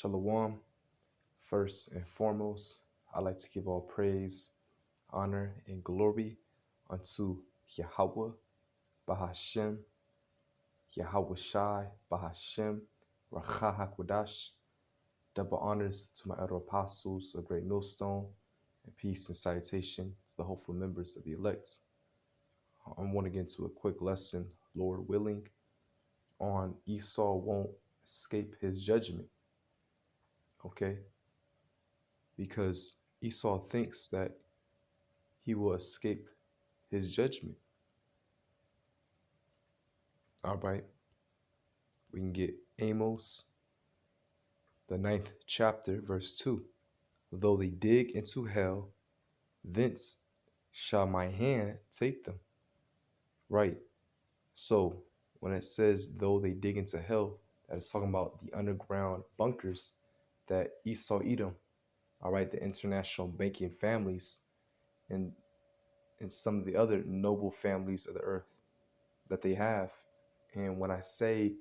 Shalom. First and foremost, I'd like to give all praise, honor, and glory unto Yahweh, Bahashem, Yahweh Shai, Bahashem, Racha HaKodash. Double honors to my elder apostles, a great millstone, and peace and salutation to the hopeful members of the elect. I want to get into a quick lesson, Lord willing, on Esau won't escape his judgment. Okay? Because Esau thinks that he will escape his judgment. All right. We can get Amos, the 9th chapter, verse 2. Though they dig into hell, thence shall my hand take them. Right. So when it says, though they dig into hell, that is talking about the underground bunkers that Esau, Edom, all right, the international banking families, and some of the other noble families of the earth that they have. And when I say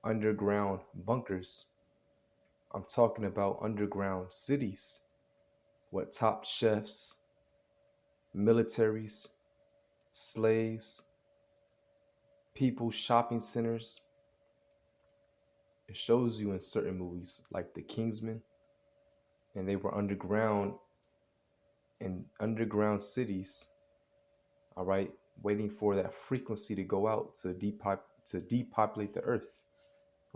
underground bunkers, I'm talking about underground cities, what top chefs, militaries, slaves, people, shopping centers. It shows you in certain movies like The Kingsman, and they were underground in underground cities, all right, waiting for that frequency to go out to depopulate the earth.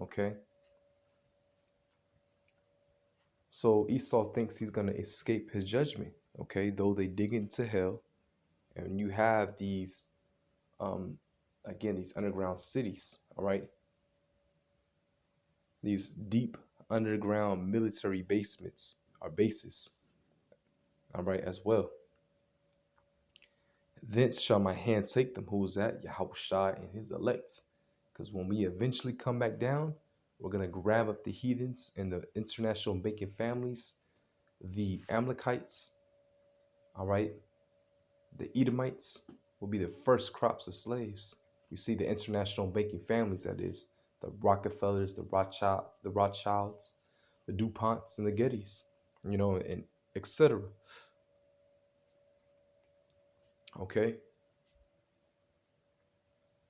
Okay. So Esau thinks he's going to escape his judgment. Okay. Though they dig into hell, and you have these, again, these underground cities, all right, these deep underground military basements or bases, all right, as well. Thence shall my hand take them. Who is that? Yahweh Shai and his elect. Because when we eventually come back down, we're going to grab up the heathens and the international banking families, the Amalekites, all right, the Edomites will be the first crops of slaves. You see the international banking families, that is, the Rockefellers, the Rothschilds, the DuPonts, and the Gettys, and etc. Okay.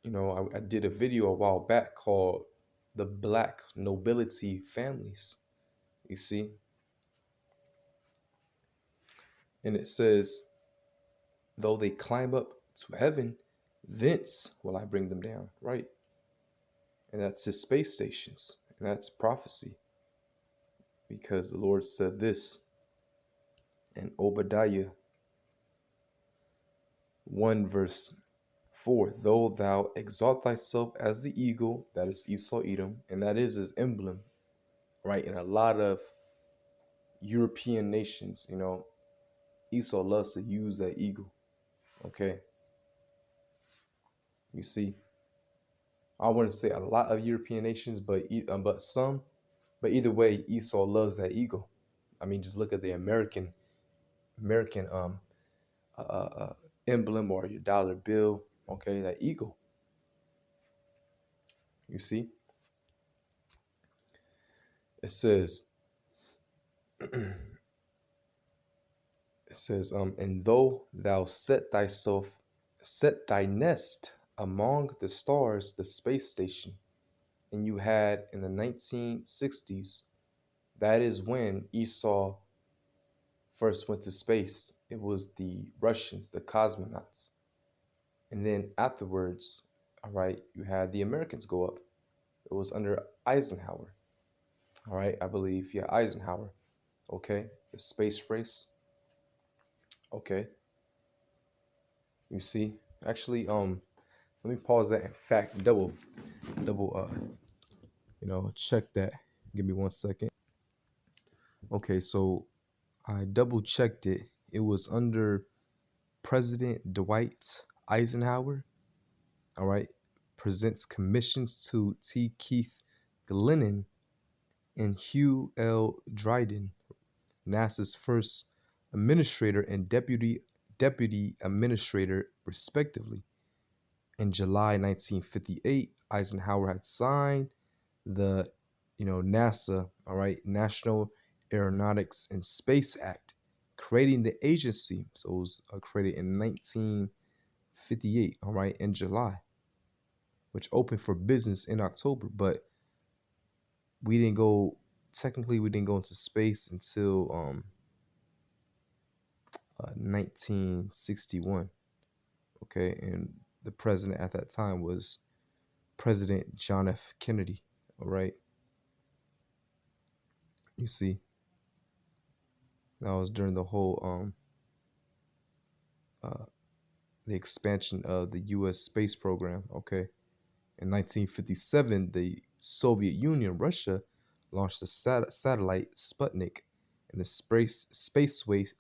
I did a video a while back called The Black Nobility Families, you see? And it says, though they climb up to heaven, thence will I bring them down, right? And that's his space stations, and that's prophecy. Because the Lord said this in Obadiah 1 verse 4, though thou exalt thyself as the eagle, that is Esau, Edom, and that is his emblem, right? In a lot of European nations, Esau loves to use that eagle. Okay. You see, I wouldn't say a lot of European nations, but some. But either way, Esau loves that eagle. I mean, just look at the American emblem or your dollar bill. Okay, that eagle. You see, it says, and though thou set thy nest among the stars, the space station, and you had in the 1960s, that is when Esau first went to space. It was the Russians, the cosmonauts. And then afterwards, all right, you had the Americans go up. It was under Eisenhower. All right, I believe, yeah, Eisenhower. Okay, the space race. Okay. You see, actually, let me pause that. In fact, double, check that. Give me 1 second. Okay, so I double checked it. It was under President Dwight Eisenhower. All right, presents commissions to T. Keith Glennon and Hugh L. Dryden, NASA's first administrator and deputy administrator, respectively. In July 1958, Eisenhower had signed the, NASA, all right, National Aeronautics and Space Act, creating the agency. So it was created in 1958, all right, in July, which opened for business in October. But we didn't go, technically, we didn't go into space until 1961, okay, and the president at that time was President John F. Kennedy, all right. You see, that was during the whole uh, the expansion of the U.S. space program. Okay, in 1957, the Soviet Union, Russia, launched the satellite Sputnik, and the space race,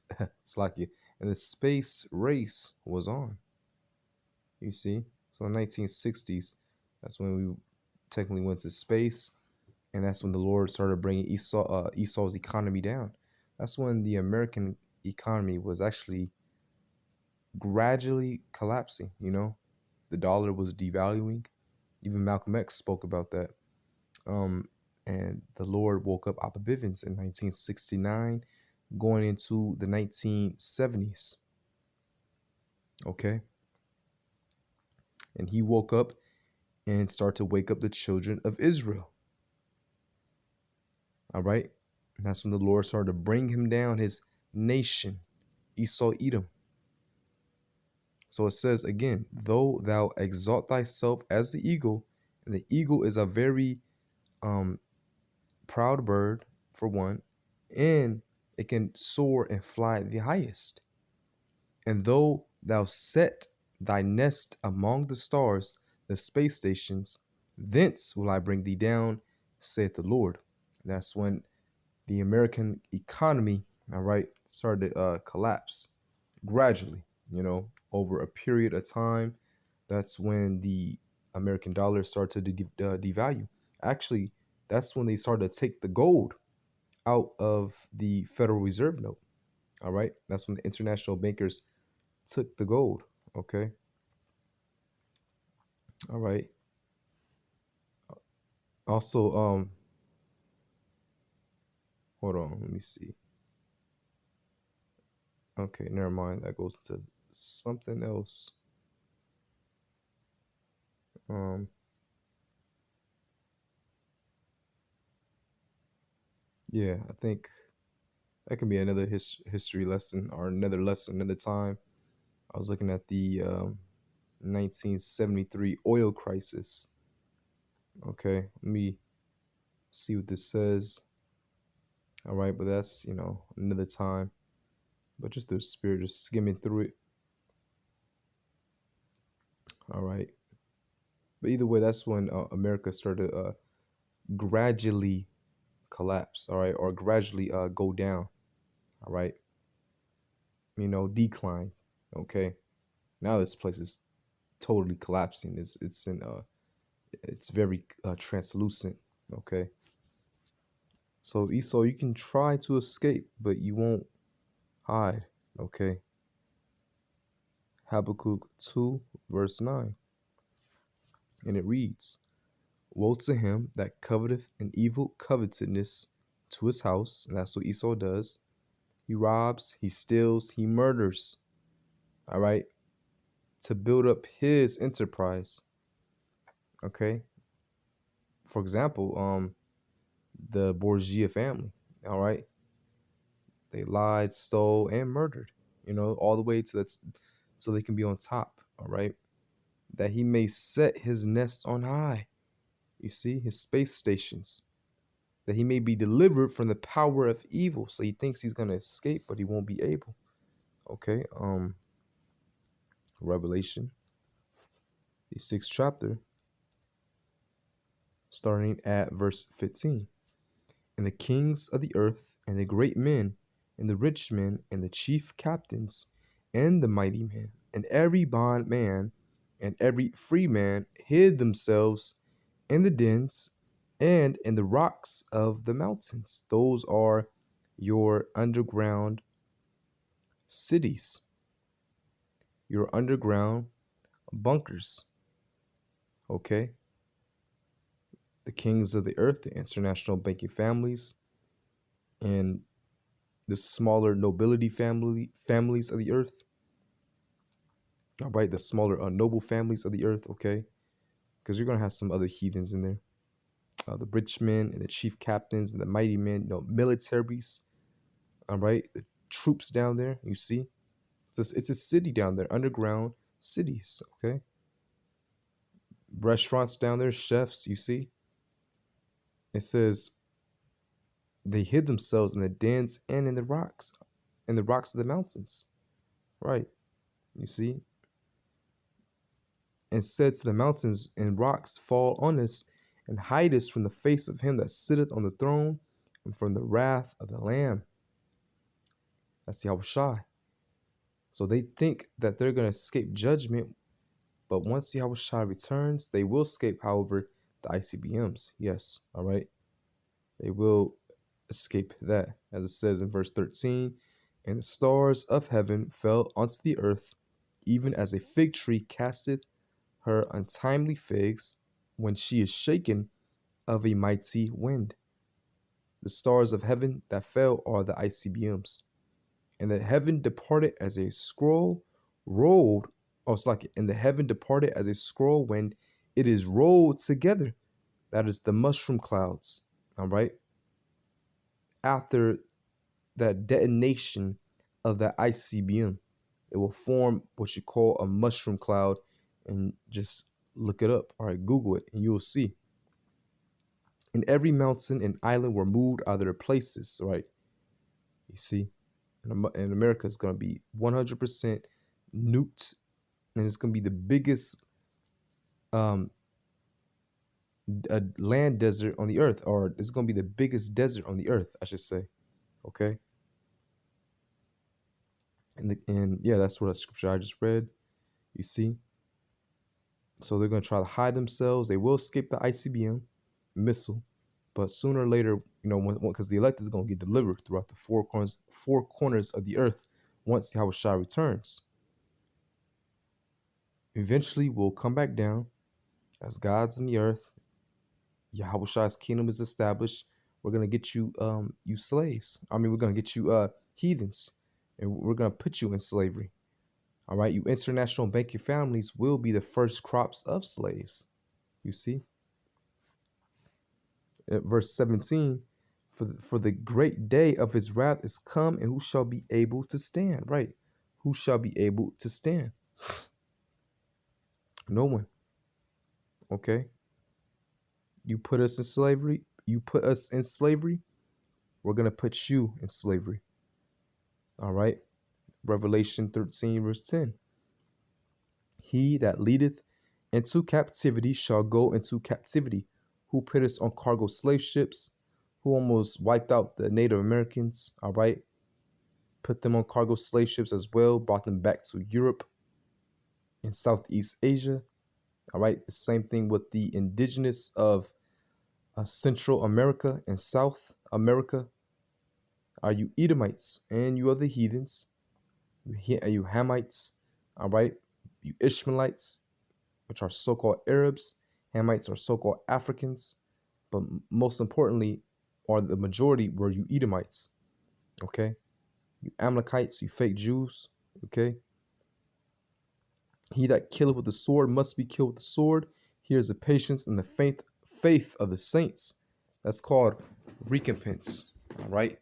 Slovakia, and the space race was on. You see, so in the 1960s, that's when we technically went to space, and that's when the Lord started bringing Esau's economy down. That's when the American economy was actually gradually collapsing. The dollar was devaluing. Even Malcolm X spoke about that. Um, and the Lord woke up Abba Bivens in 1969, going into the 1970s. Okay, and he woke up and started to wake up the children of Israel. All right, and that's when the Lord started to bring him down, his nation, Esau, Edom. So it says again, though thou exalt thyself as the eagle, and the eagle is a very proud bird, for one, and it can soar and fly the highest. And though thou set thy nest among the stars, the space stations, thence will I bring thee down, saith the Lord. That's when the American economy, all right, started to collapse gradually, over a period of time. That's when the American dollar started to devalue. Actually, that's when they started to take the gold out of the Federal Reserve note. All right, that's when the international bankers took the gold. Okay, all right. Also, hold on, let me see. Okay, never mind. That goes to something else. Um, yeah, I think that can be another history lesson or another lesson another time. I was looking at the 1973 oil crisis. Okay, let me see what this says. All right, but that's, another time. But just the spirit, just skimming through it. All right. But either way, that's when America started gradually collapse. All right, or gradually go down. All right, decline. Okay, now this place is totally collapsing. It's very translucent. Okay, so Esau, you can try to escape, but you won't hide. Okay, Habakkuk 2 verse 9, and it reads, "Woe to him that coveteth an evil covetousness to his house." And that's what Esau does. He robs, he steals, he murders. All right, to build up his enterprise. Okay, for example, the Borgia family. All right, they lied, stole, and murdered. All the way to that, so they can be on top. All right, that he may set his nest on high. You see, his space stations. That he may be delivered from the power of evil. So he thinks he's gonna escape, but he won't be able. Okay. Revelation, the 6th chapter, starting at verse 15. And the kings of the earth, and the great men, and the rich men, and the chief captains, and the mighty men, and every bondman, and every free man hid themselves in the dens and in the rocks of the mountains. Those are your underground cities, your underground bunkers. Okay? the kings of the earth, the international banking families, and the smaller nobility families of the earth. All right, the smaller noble families of the earth. Okay, because you're gonna have some other heathens in there. The rich men and the chief captains and the mighty men, militaries. All right, the troops down there. You see, it's a city down there, underground cities. Okay, restaurants down there, chefs. You see, it says they hid themselves in the dens and in the rocks of the mountains. Right, you see, and said to the mountains and rocks, fall on us, and hide us from the face of him that sitteth on the throne, and from the wrath of the Lamb. That's Yahushua. So they think that they're going to escape judgment, but once Yahushua returns, they will escape, however, the ICBMs. Yes, all right? They will escape that, as it says in verse 13, and the stars of heaven fell unto the earth, even as a fig tree casteth her untimely figs when she is shaken of a mighty wind. The stars of heaven that fell are the ICBMs. And the heaven departed as a scroll rolled. Oh, it's like, and the heaven departed as a scroll when it is rolled together. That is the mushroom clouds. All right. After that detonation of that ICBM, it will form what you call a mushroom cloud. And just look it up. All right, Google it, and you'll see. And every mountain and island were moved out of their places. Right. You see, and America is going to be 100% nuked, and it's going to be the biggest um, land desert on the earth, or it's going to be the biggest desert on the earth, I should say. Okay, and yeah, that's what a scripture I just read. You see, so they're going to try to hide themselves. They will escape the ICBM missile, but sooner or later, because the elect is going to get delivered throughout the four corners of the earth once Yahushua returns. Eventually, we'll come back down as gods in the earth. Yahushua's kingdom is established. We're gonna get you slaves. I mean, we're gonna get you heathens, and we're gonna put you in slavery. All right, you international banking families will be the first crops of slaves. You see, at verse 17, for the great day of his wrath is come, and who shall be able to stand? Right, who shall be able to stand? No one. Okay, you put us in slavery. You put us in slavery. We're gonna put you in slavery. All right. Revelation 13, verse 10. He that leadeth into captivity shall go into captivity. Who put us on cargo slave ships, who almost wiped out the Native Americans, all right? Put them on cargo slave ships as well, brought them back to Europe and Southeast Asia, all right? The same thing with the indigenous of Central America and South America. Are you Edomites and you other heathens? You Hamites, all right? You Ishmaelites, which are so-called Arabs. Hamites are so-called Africans, but most importantly, or the majority were you Edomites. Okay, you Amalekites, you fake Jews. Okay, he that killeth with the sword must be killed with the sword. Here's the patience and the faith of the saints. That's called recompense. All right,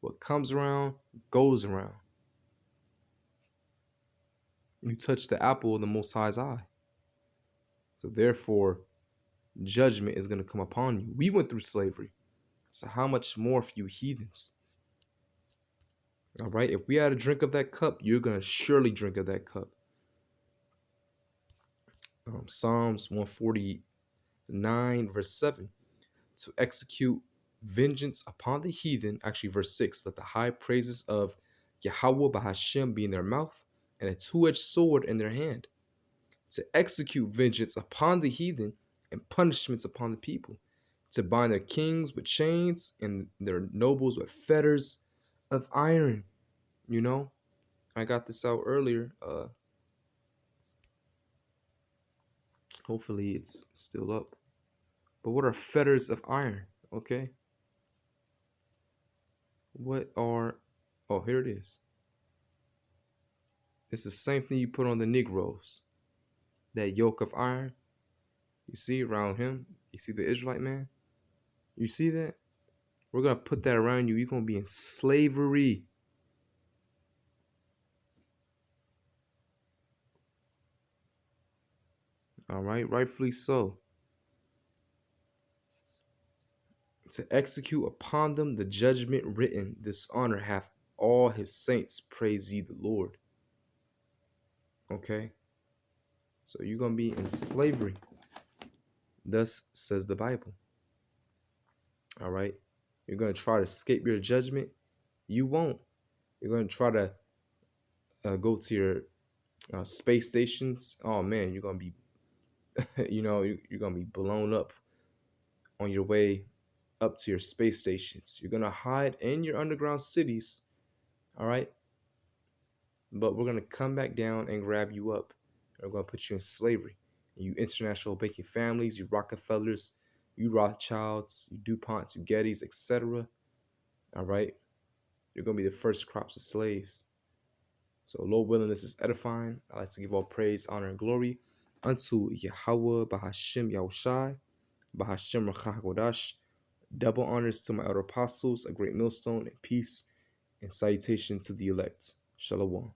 what comes around goes around. You touch the apple of the Most High's eye. So therefore, judgment is going to come upon you. We went through slavery. So how much more for you heathens? All right, if we had a drink of that cup, you're going to surely drink of that cup. Psalms 149, verse 7. To execute vengeance upon the heathen. Actually, verse 6. Let the high praises of Yahweh Bahashem be in their mouth, and a two-edged sword in their hand. To execute vengeance upon the heathen, and punishments upon the people. To bind their kings with chains, and their nobles with fetters of iron. I got this out earlier. Hopefully it's still up. But what are fetters of iron? Okay. What are, oh, here it is. It's the same thing you put on the Negroes. That yoke of iron, you see around him. You see the Israelite man? You see that? We're going to put that around you. You're going to be in slavery. All right, rightfully so. To execute upon them the judgment written, this honor hath all his saints. Praise ye the Lord. Okay? So you're going to be in slavery. Thus says the Bible. All right? You're going to try to escape your judgment. You won't. You're going to try to go to your space stations. Oh, man, you're going to be, you're going to be blown up on your way up to your space stations. You're going to hide in your underground cities. All right? But we're going to come back down and grab you up. We're going to put you in slavery. You international banking families, you Rockefellers, you Rothschilds, you DuPonts, you Gettys, etc. All right? You're going to be the first crops of slaves. So, Lord willing, this is edifying. I like to give all praise, honor, and glory unto Yahweh, Bahashim Yahushai, Bahashim Rachakodash. Double honors to my elder apostles, a great millstone, and peace and salutation to the elect. Shalom.